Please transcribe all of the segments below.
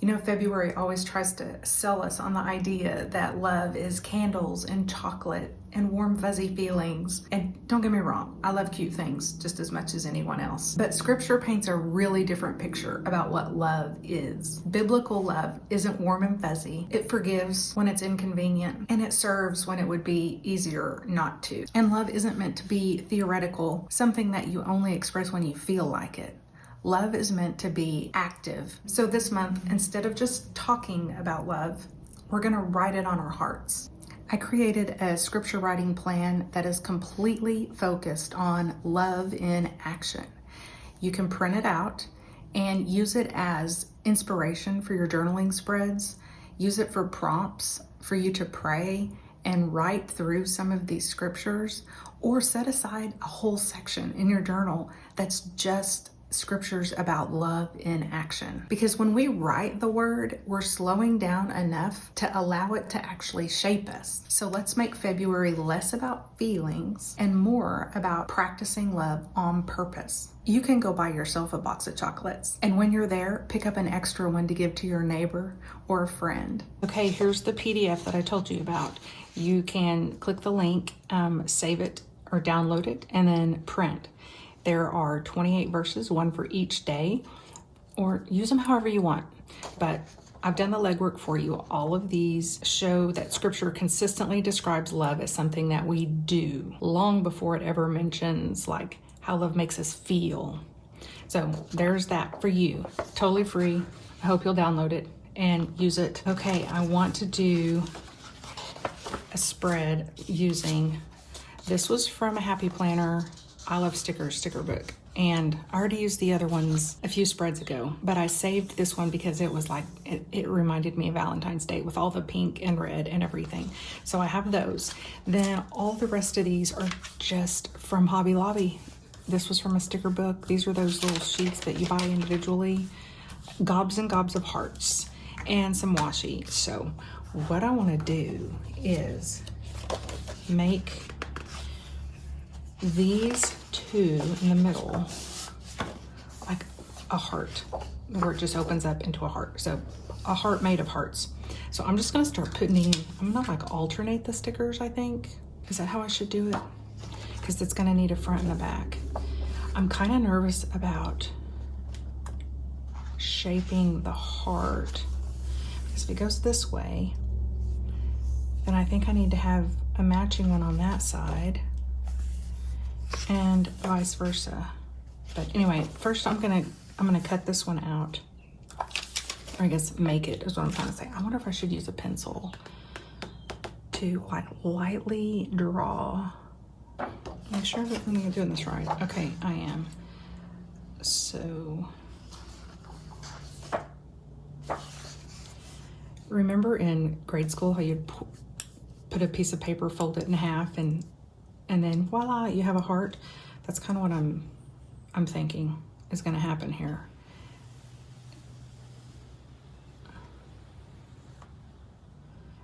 You know, February always tries to sell us on the idea that love is candles and chocolate and warm fuzzy feelings. And don't get me wrong, I love cute things just as much as anyone else. But scripture paints a really different picture about what love is. Biblical love isn't warm and fuzzy. It forgives when it's inconvenient, and it serves when it would be easier not to. And love isn't meant to be theoretical, something that you only express when you feel like it. Love is meant to be active. So this month, instead of just talking about love, we're gonna write it on our hearts. I created a scripture writing plan that is completely focused on love in action. You can print it out and use it as inspiration for your journaling spreads. Use it for prompts for you to pray and write through some of these scriptures, or set aside a whole section in your journal that's just scriptures about love in action. Because when we write the word, we're slowing down enough to allow it to actually shape us. So let's make February less about feelings and more about practicing love on purpose. You can go buy yourself a box of chocolates, and when you're there, pick up an extra one to give to your neighbor or a friend. Okay, here's the PDF that I told you about. You can click the link, save it or download it, and then print. There are 28 verses, one for each day, or use them however you want. But I've done the legwork for you. All of these show that scripture consistently describes love as something that we do long before it ever mentions like how love makes us feel. So there's that for you, totally free. I hope you'll download it and use it. Okay, I want to do a spread using, this was from a Happy Planner I Love Stickers sticker book, and I already used the other ones a few spreads ago, but I saved this one because it was like, it reminded me of Valentine's Day with all the pink and red and everything. So I have those. Then all the rest of these are just from Hobby Lobby. This was from a sticker book. These are those little sheets that you buy individually. Gobs and gobs of hearts and some washi. So what I want to do is make these two in the middle like a heart, where it just opens up into a heart. So a heart made of hearts. So I'm just gonna start putting, I'm gonna like alternate the stickers, I think. Is that how I should do it? Because it's gonna need a front and a back. I'm kind of nervous about shaping the heart, because if it goes this way, then I think I need to have a matching one on that side, and vice versa. But anyway, first I'm gonna cut this one out, or I guess make it is what I'm trying to say. I wonder if I should use a pencil to like lightly draw. Make sure that I'm doing this right. Okay, I am. So remember in grade school how you'd put a piece of paper, fold it in half, and then voila, you have a heart? That's kind of what I'm thinking is gonna happen here.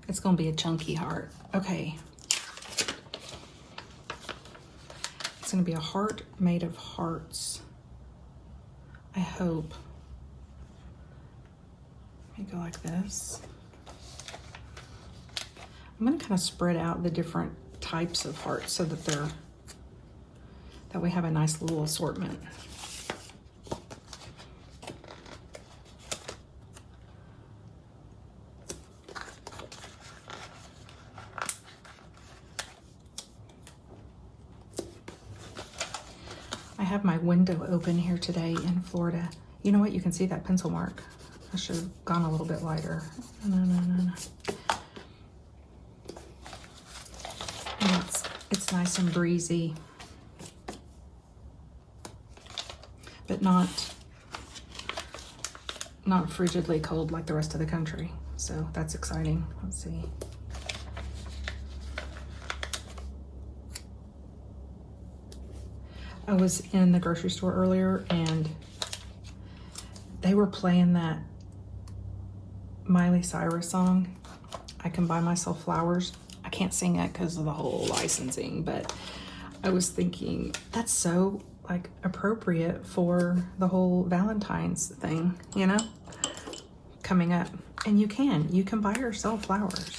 It's gonna be a chunky heart. Okay. It's gonna be a heart made of hearts, I hope. Let me go like this. I'm gonna kind of spread out the different types of hearts so that we have a nice little assortment. I have my window open here today in Florida. You know what? You can see that pencil mark. I should have gone a little bit lighter. No. And it's nice and breezy, but not frigidly cold like the rest of the country. So that's exciting. Let's see. I was in the grocery store earlier and they were playing that Miley Cyrus song, I Can Buy Myself Flowers. I can't sing it because of the whole licensing, but I was thinking that's so like appropriate for the whole Valentine's thing, you know? coming up. And you can buy yourself flowers.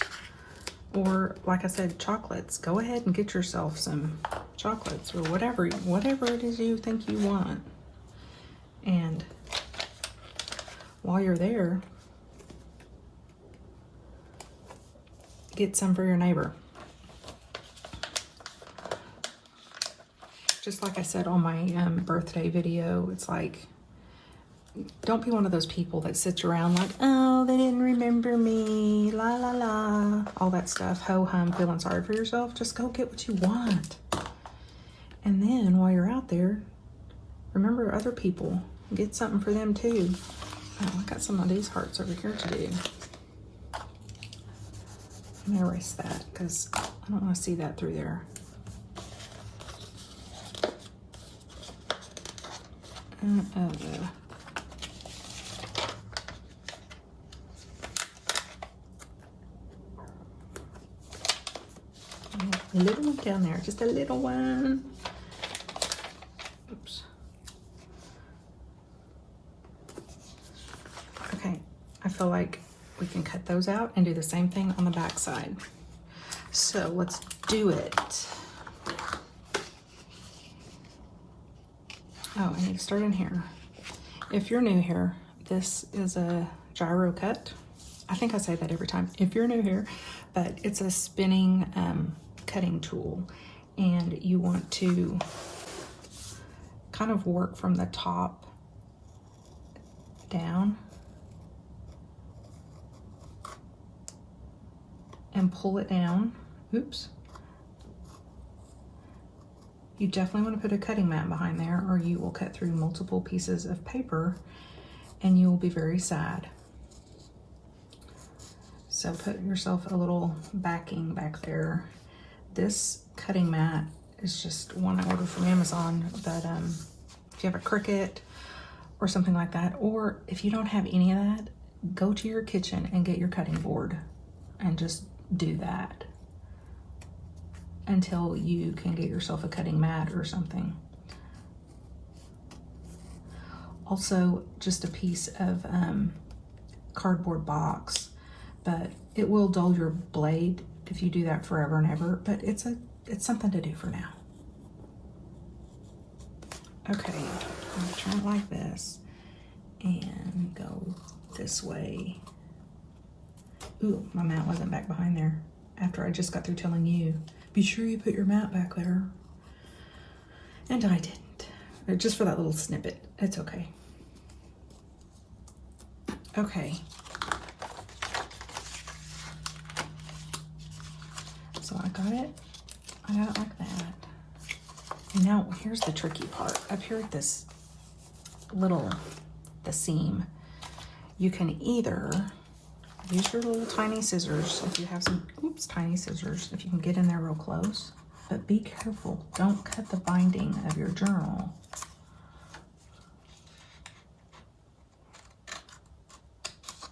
Or, like I said, chocolates. Go ahead and get yourself some chocolates or whatever it is you think you want. And while you're there, get some for your neighbor. Just like I said on my birthday video, it's like, don't be one of those people that sits around like, oh, they didn't remember me, la la la, all that stuff, ho-hum, feeling sorry for yourself. Just go get what you want. And then while you're out there, remember other people. Get something for them too. Oh, I got some of these hearts over here to do. I'm gonna erase that because I don't want to see that through there. A little one down there, just a little one. Oops. Okay, I feel like we can cut those out and do the same thing on the back side. So let's do it. Oh, I need to start in here. If you're new here, this is a gyro cut. I think I say that every time. If you're new here, but it's a spinning cutting tool, and you want to kind of work from the top down and pull it down. Oops. You definitely want to put a cutting mat behind there, or you will cut through multiple pieces of paper and you will be very sad. So put yourself a little backing back there. This cutting mat is just one I ordered from Amazon, but if you have a Cricut or something like that, or if you don't have any of that, go to your kitchen and get your cutting board and just do that until you can get yourself a cutting mat or something. Also, just a piece of cardboard box, but it will dull your blade if you do that forever and ever, but it's something to do for now. Okay, I'll turn it like this and go this way. Ooh, my mat wasn't back behind there after I just got through telling you, be sure you put your mat back there. And I didn't. Just for that little snippet. It's okay. Okay. So I got it like that. And now here's the tricky part. Up here at this the seam, you can either use your little tiny scissors if you have some, tiny scissors, if you can get in there real close. But be careful, don't cut the binding of your journal.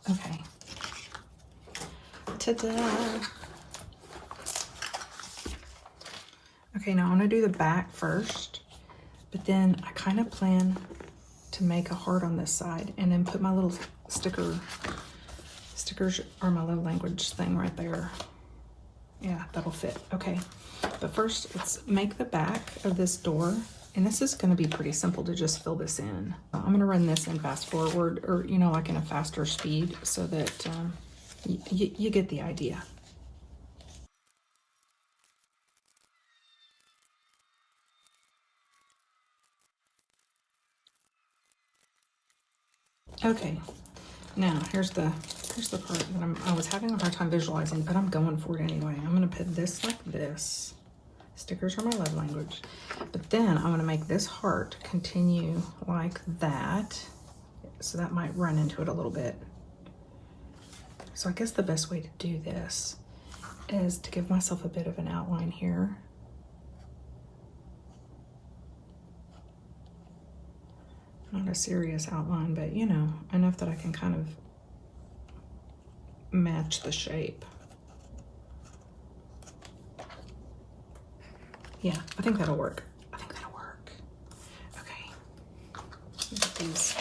Okay. Ta-da! Okay, now I'm gonna do the back first, but then I kind of plan to make a heart on this side and then put my little stickers are my love language thing right there. Yeah, that'll fit. Okay, but first let's make the back of this door, and this is gonna be pretty simple to just fill this in. I'm gonna run this in fast forward, or like in a faster speed, so that you get the idea. Okay, now here's the part that I was having a hard time visualizing, but I'm going for it anyway. I'm gonna put this like this. Stickers are my love language. But then I'm gonna make this heart continue like that. So that might run into it a little bit. So I guess the best way to do this is to give myself a bit of an outline here. Not a serious outline, but enough that I can kind of match the shape. Yeah, I think that'll work. Okay. Get these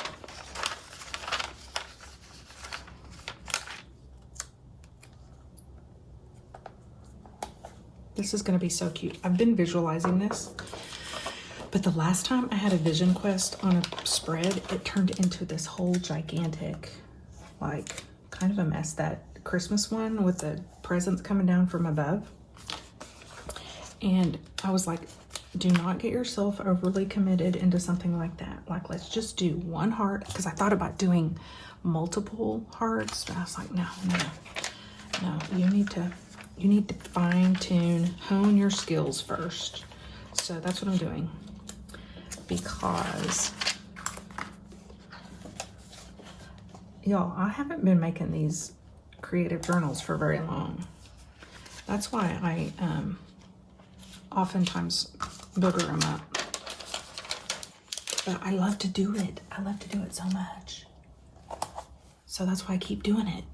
This is gonna be so cute. I've been visualizing this, but the last time I had a vision quest on a spread, it turned into this whole gigantic, like, kind of a mess. That Christmas one with the presents coming down from above. And I was like, do not get yourself overly committed into something like that. Like, let's just do one heart, because I thought about doing multiple hearts, but I was like, no, you need to fine tune, hone your skills first. So that's what I'm doing, because y'all, I haven't been making these creative journals for very long. That's why I oftentimes booger them up. But I love to do it. I love to do it so much. So that's why I keep doing it.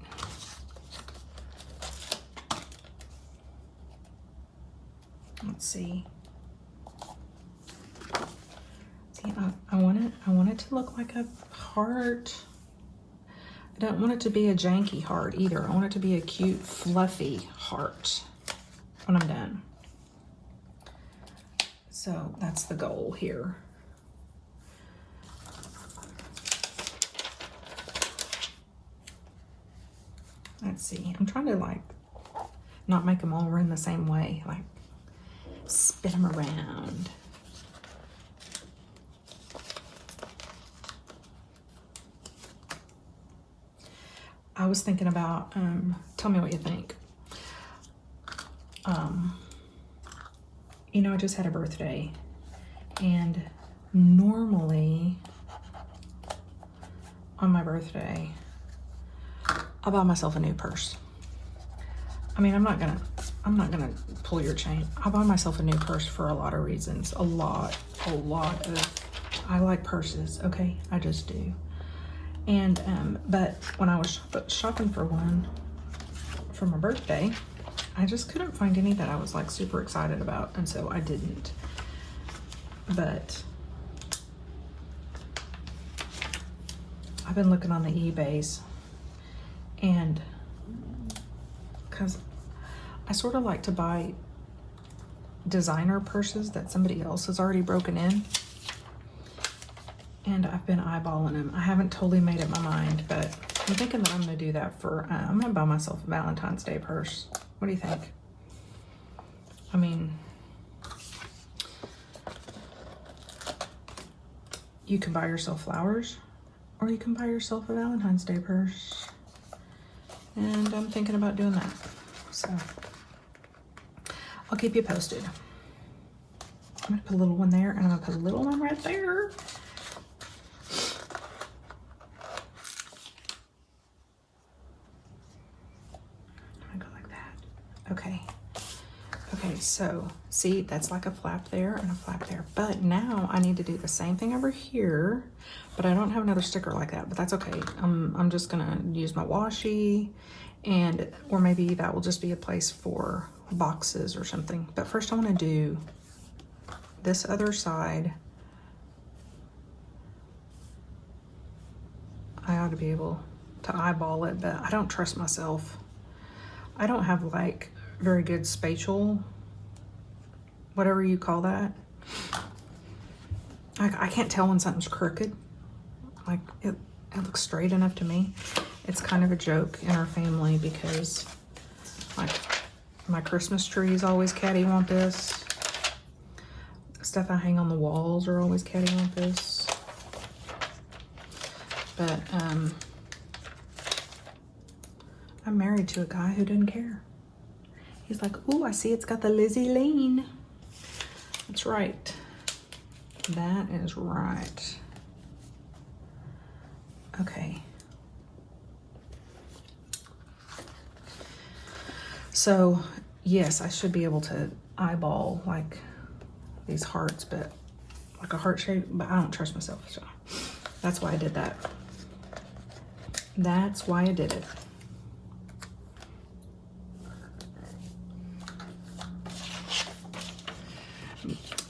Let's see. See, I want it to look like a heart. I don't want it to be a janky heart either. I want it to be a cute, fluffy heart when I'm done. So that's the goal here. Let's see. I'm trying to like not make them all run the same way. Like spin them around. I was thinking about, tell me what you think. You know, I just had a birthday, and normally on my birthday, I buy myself a new purse. I mean, I'm not gonna pull your chain. I buy myself a new purse for a lot of reasons. A lot of, I like purses, okay? I just do. And, but when I was shopping for one for my birthday, I just couldn't find any that I was like super excited about, and so I didn't. But I've been looking on the eBays, and because I sort of like to buy designer purses that somebody else has already broken in, and I've been eyeballing them. I haven't totally made up my mind, but I'm thinking that I'm gonna do that for, I'm gonna buy myself a Valentine's Day purse. What do you think? I mean, you can buy yourself flowers, or you can buy yourself a Valentine's Day purse. And I'm thinking about doing that. So I'll keep you posted. I'm gonna put a little one there, and I'm gonna put a little one right there. Okay, so see, that's like a flap there and a flap there. But now I need to do the same thing over here, but I don't have another sticker like that, but that's okay. I'm just gonna use my washi, and or maybe that will just be a place for boxes or something. But first I wanna do this other side. I ought to be able to eyeball it, but I don't trust myself. I don't have like very good spatial, whatever you call that. I can't tell when something's crooked. Like it looks straight enough to me. It's kind of a joke in our family because like my Christmas tree is always cattywampus. Stuff I hang on the walls are always cattywampus. But I'm married to a guy who doesn't care. He's like, ooh, I see it's got the Lizzie lean. That's right. That is right. Okay. So, yes, I should be able to eyeball like these hearts, but like a heart shape, but I don't trust myself. So that's why I did that. That's why I did it.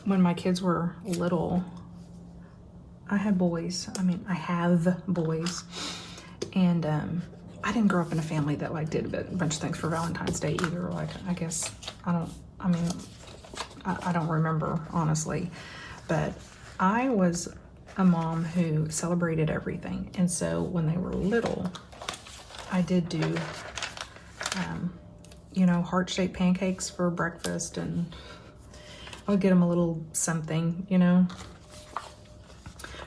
When my kids were little, I had boys. I mean, I have boys. And I didn't grow up in a family that like did a bunch of things for Valentine's Day either. Like, I guess, I don't I mean, I don't remember, honestly. But I was a mom who celebrated everything. And so when they were little, I did do, you know, heart-shaped pancakes for breakfast, and I would get them a little something, you know,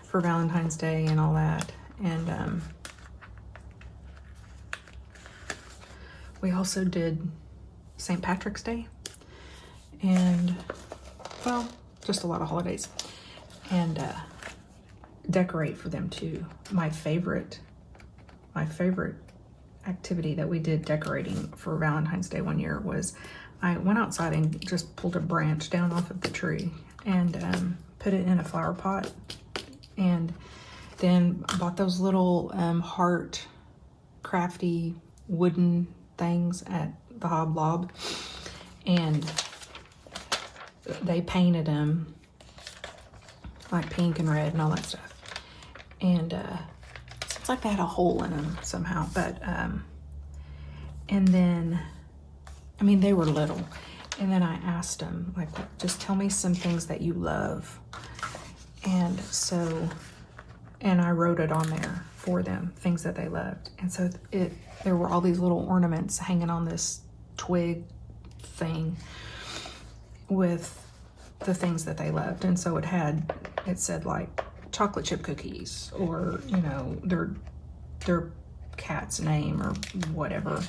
for Valentine's Day and all that. And we also did St. Patrick's Day, and, well, just a lot of holidays, and decorate for them too. My favorite activity that we did decorating for Valentine's Day one year was I went outside and just pulled a branch down off of the tree and put it in a flower pot, and then bought those little heart crafty wooden things at the Hob Lob, and they painted them like pink and red and all that stuff. And it's like they had a hole in them somehow, but and then, I mean, they were little, and then I asked them, like, just tell me some things that you love. And so, and I wrote it on there for them, things that they loved. And so there were all these little ornaments hanging on this twig thing with the things that they loved. And so it said like chocolate chip cookies, or, you know, their cat's name or whatever.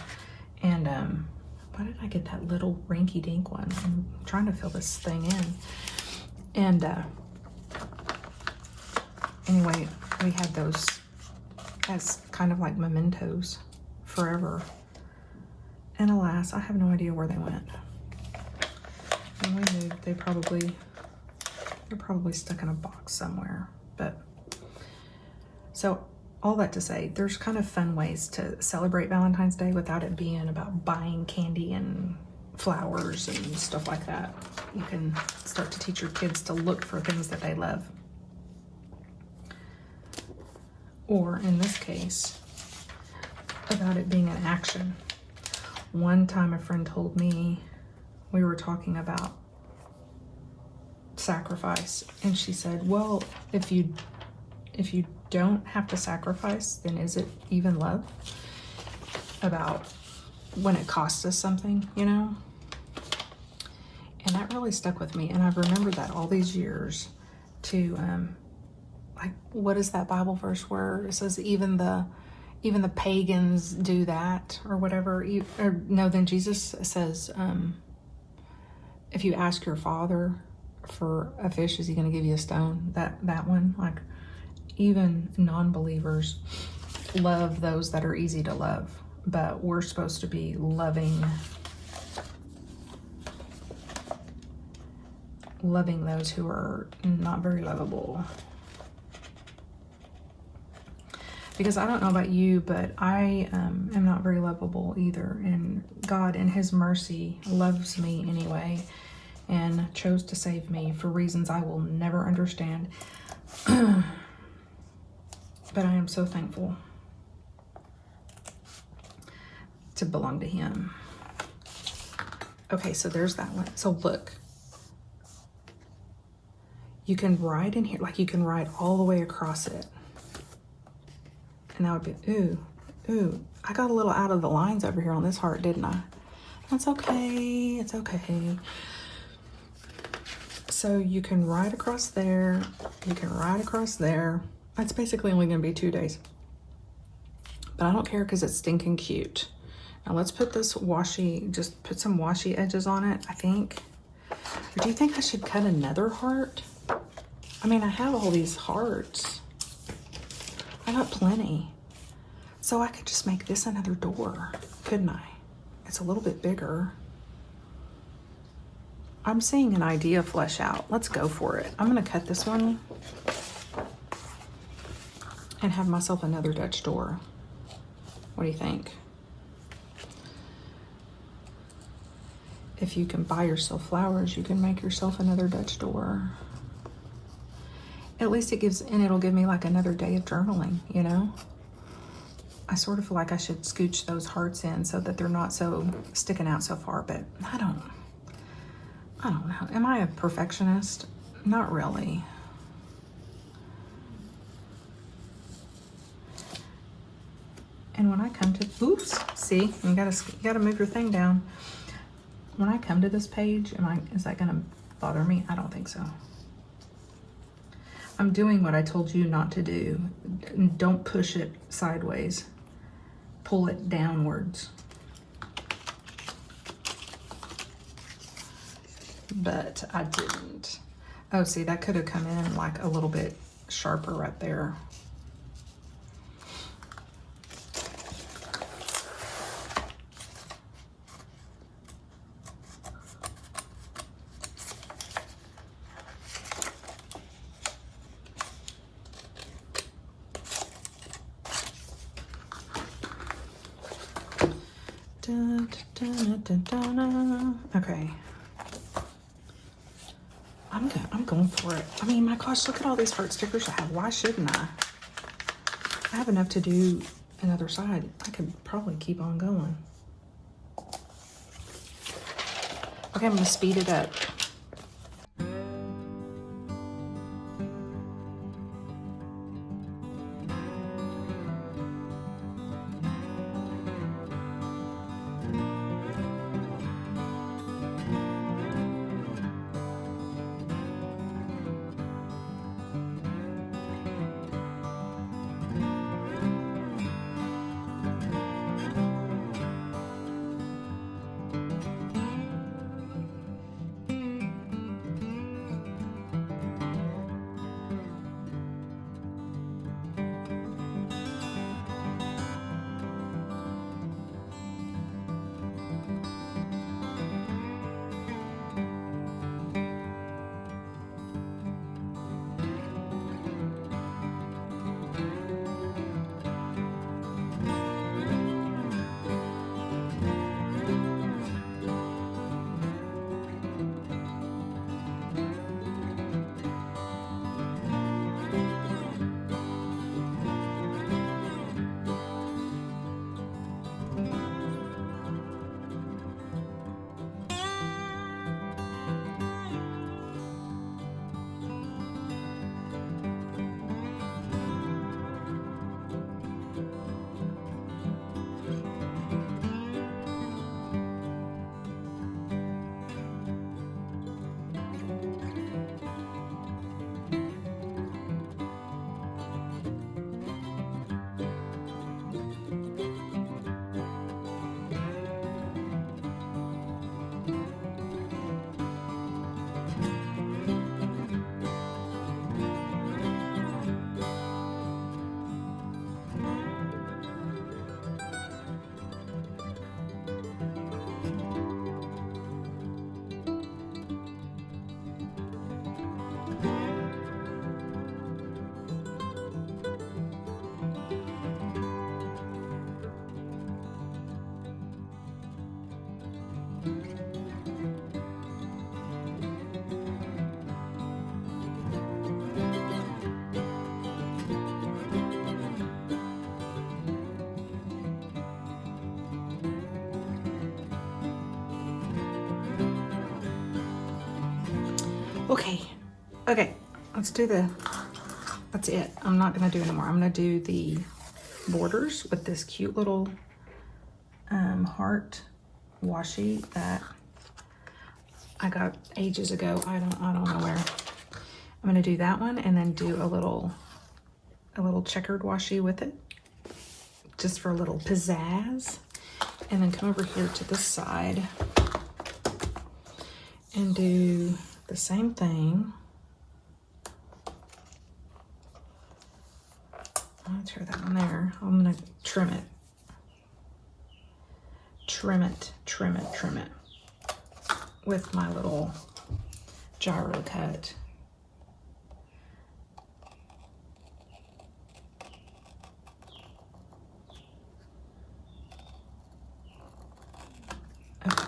And why did I get that little rinky dink one? I'm trying to fill this thing in. And anyway, we had those as kind of like mementos forever. And alas, I have no idea where they went. When we moved, they're probably stuck in a box somewhere. But so all that to say, there's kind of fun ways to celebrate Valentine's Day without it being about buying candy and flowers and stuff like that. You can start to teach your kids to look for things that they love. Or in this case, about it being an action. One time a friend told me, we were talking about sacrifice, and she said, well, if you don't have to sacrifice, then is it even love? About when it costs us something, you know? And that really stuck with me, and I've remembered that all these years to like, what is that Bible verse where it says even the pagans do that, or whatever? Or no, then Jesus says, if you ask your father for a fish, is he going to give you a stone? That one. Like, even non-believers love those that are easy to love, but we're supposed to be loving those who are not very lovable. Because I don't know about you, but I am not very lovable either. And God, in his mercy, loves me anyway, and chose to save me for reasons I will never understand. But I am so thankful to belong to him. Okay, so there's that one. So look, you can write in here, like you can write all the way across it. And that would be, ooh, I got a little out of the lines over here on this heart, didn't I? That's okay, it's okay. So you can write across there, you can write across there. That's basically only gonna be 2 days. But I don't care because it's stinking cute. Now let's put this washi, just put some washi edges on it, I think. Or do you think I should cut another heart? I mean, I have all these hearts. I got plenty. So I could just make this another door, couldn't I? It's a little bit bigger. I'm seeing an idea flesh out. Let's go for it. I'm gonna cut this one and have myself another Dutch door. What do you think? If you can buy yourself flowers, you can make yourself another Dutch door. At least it gives, and it'll give me like another day of journaling, you know? I sort of feel like I should scooch those hearts in so that they're not so sticking out so far, but I don't. I don't know. Am I a perfectionist? Not really. And when I come to, oops, see, you gotta move your thing down. When I come to this page, is that gonna bother me? I don't think so. I'm doing what I told you not to do. Don't push it sideways. Pull it downwards. But I didn't. Oh, see, that could have come in like a little bit sharper right there. Okay. I'm going for it. I mean, my gosh, look at all these heart stickers I have. Why shouldn't I? I have enough to do another side. I could probably keep on going. Okay, I'm gonna speed it up. Okay, let's do that's it. I'm not gonna do anymore. I'm gonna do the borders with this cute little heart washi that I got ages ago. I don't know where. I'm gonna do that one and then do a little checkered washi with it, just for a little pizzazz. And then come over here to this side and do the same thing. I'll throw that one there. I'm gonna trim it. Trim it with my little gyro cut. Okay.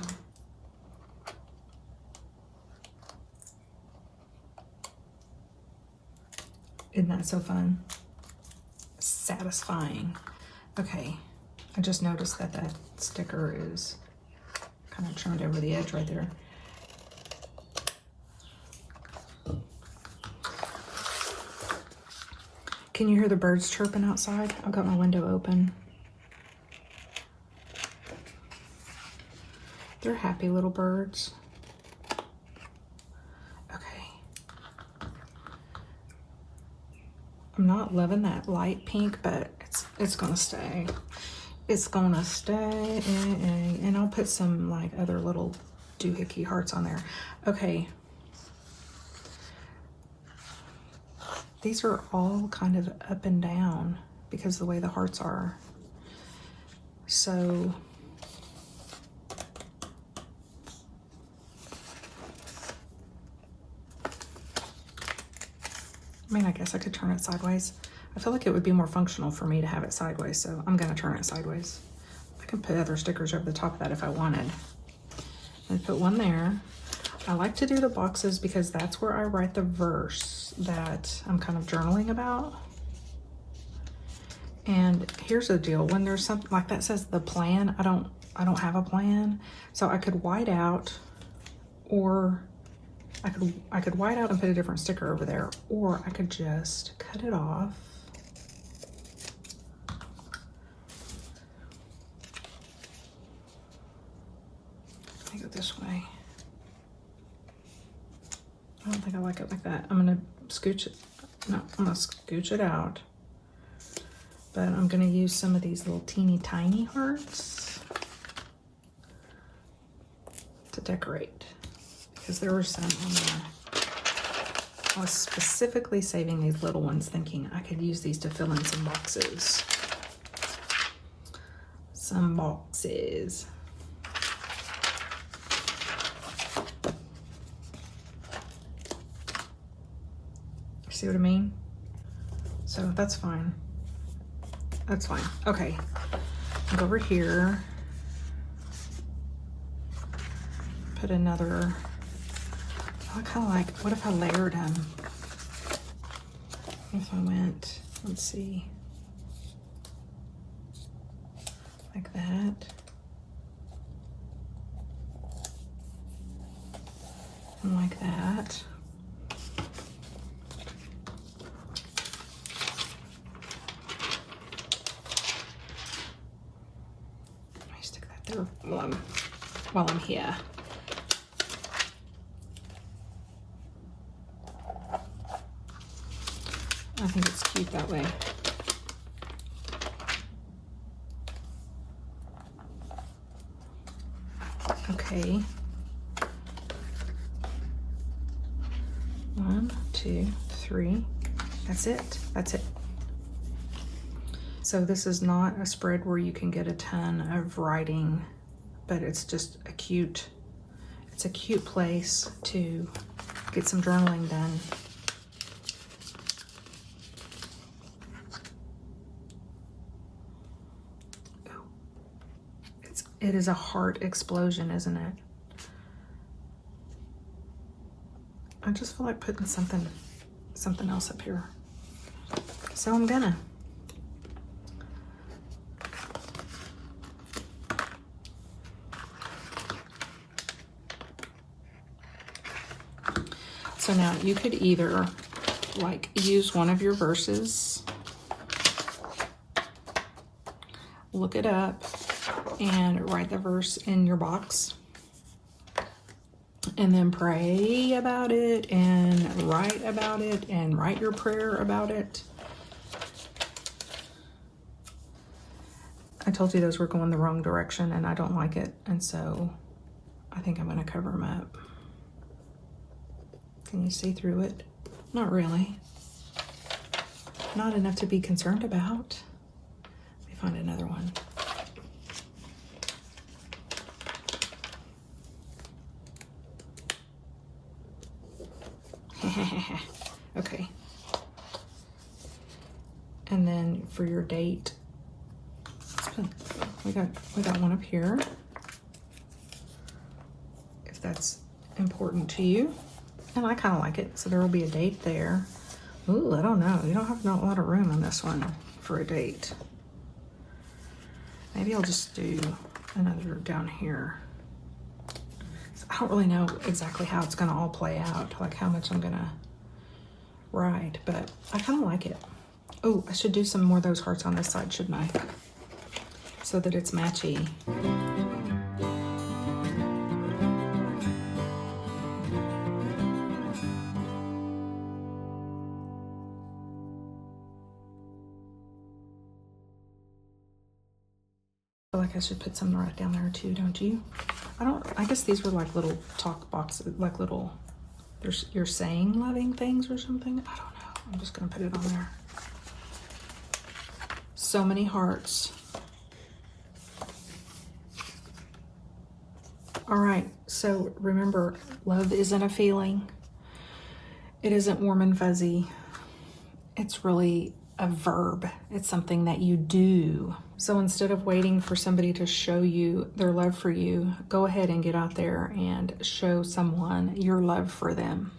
Isn't that so fun? Satisfying. Okay, I just noticed that sticker is kind of turned over the edge right there. Can you hear the birds chirping outside? I've got my window open. They're happy little birds. Okay. I'm not loving that light pink, but it's gonna stay. It's gonna stay. And I'll put some like other little doohickey hearts on there. Okay. These are all kind of up and down because of the way the hearts are. So I mean, I guess I could turn it sideways. I feel like it would be more functional for me to have it sideways, so I'm gonna turn it sideways. I can put other stickers over the top of that if I wanted. And put one there. I like to do the boxes because that's where I write the verse that I'm kind of journaling about. And here's the deal, when there's something like that says the plan, I don't have a plan. So I could white out, or I could white out and put a different sticker over there, or I could just cut it off. Let me go this way. I don't think I like it like that. I'm gonna scooch it. No, I'm gonna scooch it out. But I'm gonna use some of these little teeny tiny hearts to decorate, because there were some on there. I was specifically saving these little ones thinking I could use these to fill in some boxes. Some boxes. See what I mean? So that's fine. That's fine. Okay. I'll go over here. Put another. I kind of like, what if I layered them? If I went, let's see, like that. And like that. While I'm here. I think it's cute that way. Okay. 1, 2, 3. That's it. That's it. So this is not a spread where you can get a ton of writing, but it's just a cute, it's a cute place to get some journaling done. It is a heart explosion, isn't it? I just feel like putting something else up here. So I'm gonna. So now you could either like use one of your verses, look it up, and write the verse in your box, and then pray about it and write about it and write your prayer about it. I told you those were going the wrong direction and I don't like it, and so I think I'm going to cover them up. Can you see through it? Not really. Not enough to be concerned about. Let me find another one. Okay. And then for your date, we got one up here, if that's important to you. And I kind of like it, so there will be a date there. Ooh, I don't know. You don't have a lot of room on this one for a date. Maybe I'll just do another down here. So I don't really know exactly how it's gonna all play out, like how much I'm gonna write, but I kind of like it. Oh, I should do some more of those hearts on this side, shouldn't I? So that it's matchy. I feel like I should put some right down there too, don't you? I guess these were like little talk boxes, like little, you're saying loving things or something. I don't know. I'm just gonna put it on there. So many hearts. All right, so remember, love isn't a feeling. It isn't warm and fuzzy. It's really a verb. It's something that you do. So instead of waiting for somebody to show you their love for you, go ahead and get out there and show someone your love for them.